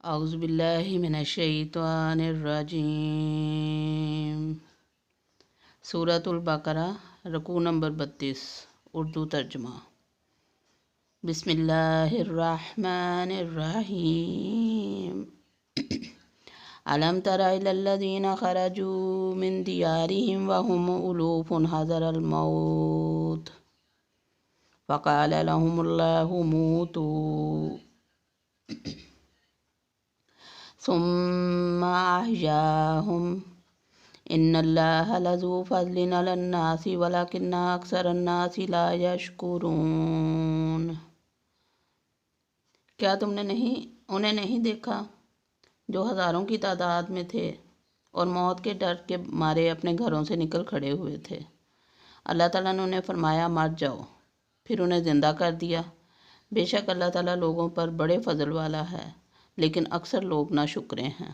اعوذ باللہ من الشیطان الرجیم۔ سورۃ البقرہ، رکوع نمبر 32، اردو ترجمہ۔ بسم اللہ الرحمن الرحیم۔ الم تر الی الذین خرجوا من دیارہم وهم الوف حذر الموت فقال لهم اللہ موتوا ثم احیاهم ان اللہ لذو فضل علی الناس ولکن اکثر الناس لا یشکرون۔ کیا تم نے انہیں نہیں دیکھا جو ہزاروں کی تعداد میں تھے اور موت کے ڈر کے مارے اپنے گھروں سے نکل کھڑے ہوئے تھے؟ اللہ تعالیٰ نے انہیں فرمایا مر جاؤ، پھر انہیں زندہ کر دیا۔ بے شک اللہ تعالیٰ لوگوں پر بڑے فضل والا ہے، لیکن اکثر لوگ ناشکرے ہیں۔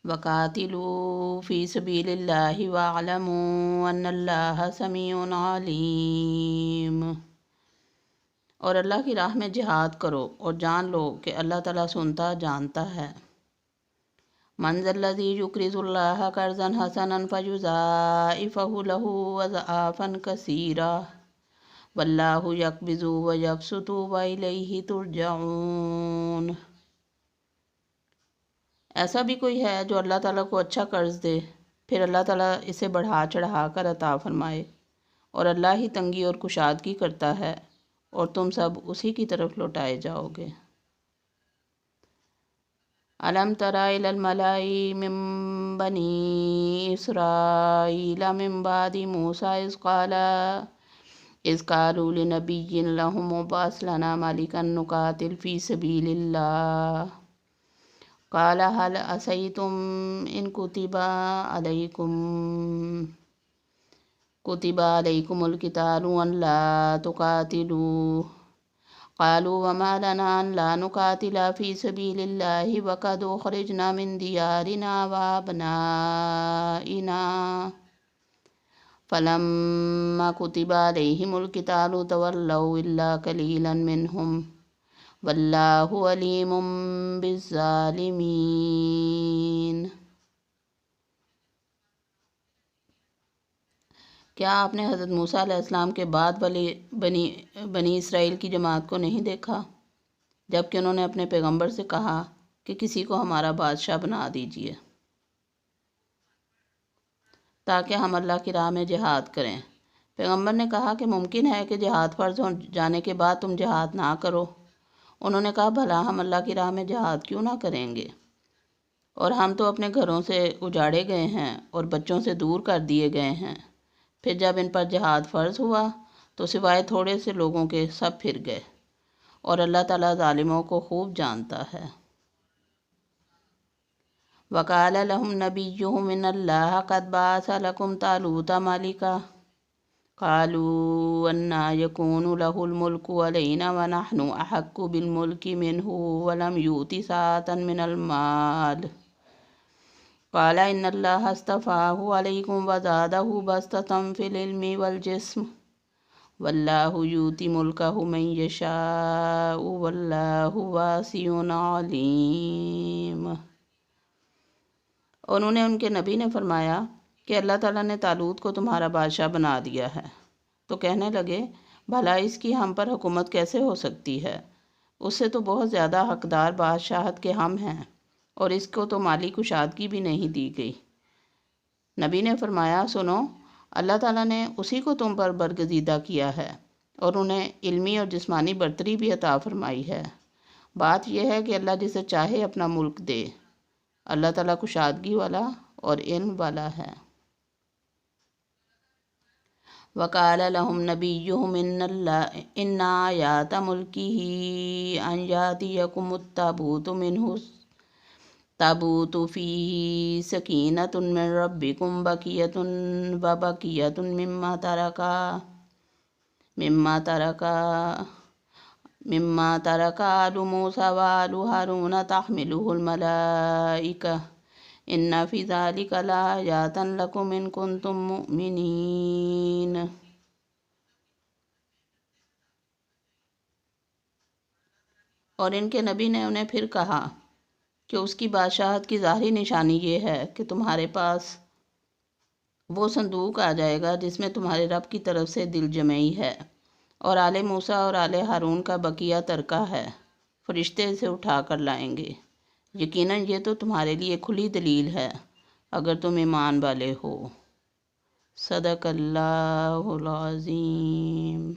وَقَاتِلُوا فِي سَبِيلِ اللَّهِ وَاعْلَمُوا أَنَّ اللَّهَ سَمِيعٌ عَلِيمٌ۔ اور اللہ کی راہ میں جہاد کرو اور جان لو کہ اللہ تعالیٰ سنتا جانتا ہے۔ مَنْ ذَا الَّذِي يُقْرِضُ اللَّهَ قَرْضًا حَسَنًا فَيُضَاعِفَهُ لَهُ أَضْعَافًا كَثِيرَةً وَاللَّهُ يَقْبِضُ وَيَبْسُطُ وَإِلَيْهِ تُرْجَعُونَ۔ ایسا بھی کوئی ہے جو اللہ تعالیٰ کو اچھا قرض دے، پھر اللہ تعالیٰ اسے بڑھا چڑھا کر عطا فرمائے، اور اللہ ہی تنگی اور کشادگی کرتا ہے، اور تم سب اسی کی طرف لوٹائے جاؤ گے۔ الم تر الی الملأ من بنی اسرائیل من بعد موسیٰ اذ قالوا لنبی لهم ابعث لنا ملکا نقاتل فی سبیل اللہ قال هل عصیتم ان كتب علیکم القتال ان لا تقاتلوا قالوا وما لنا ان لا نقاتل في سبيل الله وقد اخرجنا من ديارنا وابنائنا فلما كتب عليهم القتال تولوا الا قليلا منهم واللہ علیم بالظالمین۔ کیا آپ نے حضرت موسیٰ علیہ السلام کے بعد والی بنی اسرائیل کی جماعت کو نہیں دیکھا جب کہ انہوں نے اپنے پیغمبر سے کہا کہ کسی کو ہمارا بادشاہ بنا دیجیے تاکہ ہم اللہ کی راہ میں جہاد کریں۔ پیغمبر نے کہا کہ ممکن ہے کہ جہاد فرض ہو جانے کے بعد تم جہاد نہ کرو۔ انہوں نے کہا بھلا ہم اللہ کی راہ میں جہاد کیوں نہ کریں گے، اور ہم تو اپنے گھروں سے اجاڑے گئے ہیں اور بچوں سے دور کر دیے گئے ہیں۔ پھر جب ان پر جہاد فرض ہوا تو سوائے تھوڑے سے لوگوں کے سب پھر گئے، اور اللہ تعالیٰ ظالموں کو خوب جانتا ہے۔ وَقَالَ لَهُمْ نَبِيُّهُمْ إِنَّ اللَّهَ قَدْ بَعَثَ لَكُمْ طَالُوتَ مَلِكًا قالوا أَنَّىٰ يَكُونُ لَهُ الْمُلْكُ عَلَيْنَا وَنَحْنُ أَحَقُّ بِالْمُلْكِ مِنْهُ وَلَمْ يُؤْتِ سَعَةً مِنَ الْمَالِ قَالَ إِنَّ اللَّهَ اصْطَفَاهُ عَلَيْكُمْ وَزَادَهُ بَسْطَةً فِي الْعِلْمِ وَالْجِسْمِ وَاللَّهُ يُؤْتِي مُلْكَهُ مَن يَشَاءُ وَاللَّهُ وَاسِعٌ عَلِيمٌ۔ اور انہیں ان کے نبی نے فرمایا کہ اللہ تعالیٰ نے طالوت کو تمہارا بادشاہ بنا دیا ہے، تو کہنے لگے بھلا اس کی ہم پر حکومت کیسے ہو سکتی ہے؟ اس سے تو بہت زیادہ حقدار بادشاہت کے ہم ہیں، اور اس کو تو مالی کشادگی بھی نہیں دی گئی۔ نبی نے فرمایا سنو، اللہ تعالیٰ نے اسی کو تم پر برگزیدہ کیا ہے، اور انہیں علمی اور جسمانی برتری بھی عطا فرمائی ہے۔ بات یہ ہے کہ اللہ جسے چاہے اپنا ملک دے۔ اللہ تعالیٰ کشادگی والا اور علم والا ہے۔ وَقَالَ لَهُمْ نَبِيُّهُمْ إِنَّ آيَاتَ مُلْكِهِ أَنْ يَأْتِيَكُمُ التَّابُوتُ فِيهِ سَكِينَةٌ مِّن رَّبِّكُمْ وَبَقِيَّةٌ مما ترك آل موسى وآل هارون تحمله الملائكة ان فی ذالک لآیات لکم ان کنتم مؤمنین۔ اور ان کے نبی نے انہیں پھر کہا کہ اس کی بادشاہت کی ظاہری نشانی یہ ہے کہ تمہارے پاس وہ صندوق آ جائے گا جس میں تمہارے رب کی طرف سے دل جمعی ہے، اور آل موسیٰ اور آل ہارون کا بقیہ ترکہ ہے، فرشتے اسے اٹھا کر لائیں گے۔ یقیناً یہ تو تمہارے لیے کھلی دلیل ہے اگر تم ایمان والے ہو۔ صدق اللہ العظیم۔